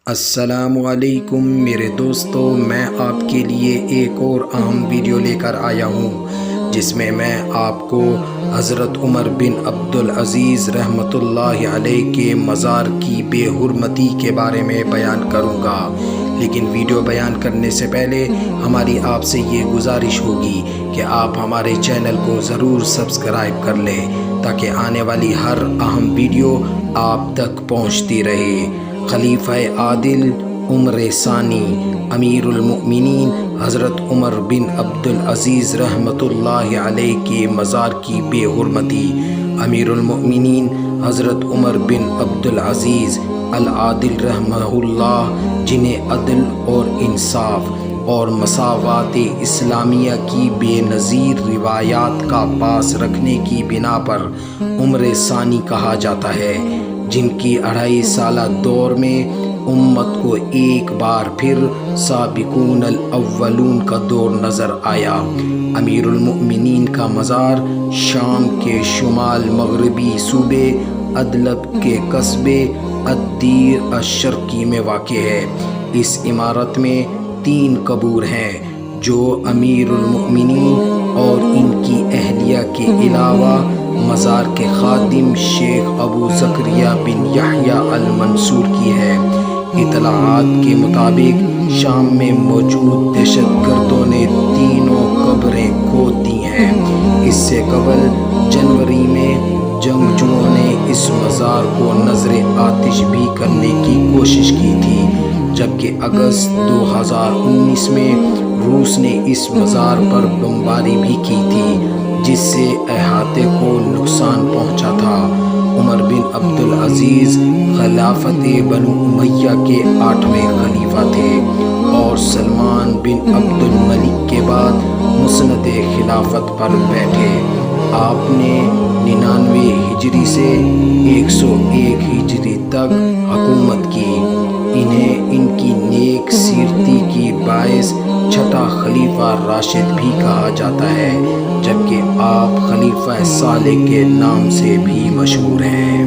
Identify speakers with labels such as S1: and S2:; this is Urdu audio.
S1: السلام علیکم میرے دوستو، میں آپ کے لیے ایک اور اہم ویڈیو لے کر آیا ہوں جس میں آپ کو حضرت عمر بن عبدالعزیز رحمۃ اللہ علیہ کے مزار کی بے حرمتی کے بارے میں بیان کروں گا۔ لیکن ویڈیو بیان کرنے سے پہلے ہماری آپ سے یہ گزارش ہوگی کہ آپ ہمارے چینل کو ضرور سبسکرائب کر لیں تاکہ آنے والی ہر اہم ویڈیو آپ تک پہنچتی رہے۔ خلیفہ عادل عمر ثانی امیر المؤمنین حضرت عمر بن عبدالعزیز رحمۃ اللہ علیہ کے مزار کی بے حرمتی۔ امیر المؤمنین حضرت عمر بن عبدالعزیز العادل رحمہ اللہ، جنہیں عدل اور انصاف اور مساوات اسلامیہ کی بے نظیر روایات کا پاس رکھنے کی بنا پر عمر ثانی کہا جاتا ہے، جن کی 2.5 سالہ دور میں امت کو ایک بار پھر سابقون الاولون کا دور نظر آیا۔ امیر المؤمنین کا مزار شام کے شمال مغربی صوبے ادلب کے قصبے الدیر الشرقی میں واقع ہے۔ اس عمارت میں 3 قبور ہیں جو امیر المؤمنین اور ان کی اہلیہ کے علاوہ مزار کے خادم شیخ ابو زکریا بن یحییٰ المنصور کی ہے۔ اطلاعات کے مطابق شام میں موجود دہشت گردوں نے تینوں قبریں کھود دی ہیں۔ اس سے قبل جنوری میں جنگجوؤں نے اس مزار کو نذر آتش بھی کرنے کی کوشش کی تھی، جبکہ اگست 2019 میں روس نے اس مزار پر بمباری بھی کی تھی، جس سے احاطے کو نقصان پہنچا تھا۔ عمر بن عبدالعزیز خلافت بنو امیہ کے 8ویں خلیفہ تھے اور سلمان بن عبد الملک کے بعد مسند خلافت پر بیٹھے۔ آپ نے 99 ہجری سے 101 ہجری تک حکومت کی۔ انہیں ان کی نیک سیرتی کی باعث چھٹا خلیفہ راشد بھی کہا جاتا ہے، جبکہ آپ خلیفہ صالح کے نام سے بھی مشہور ہیں۔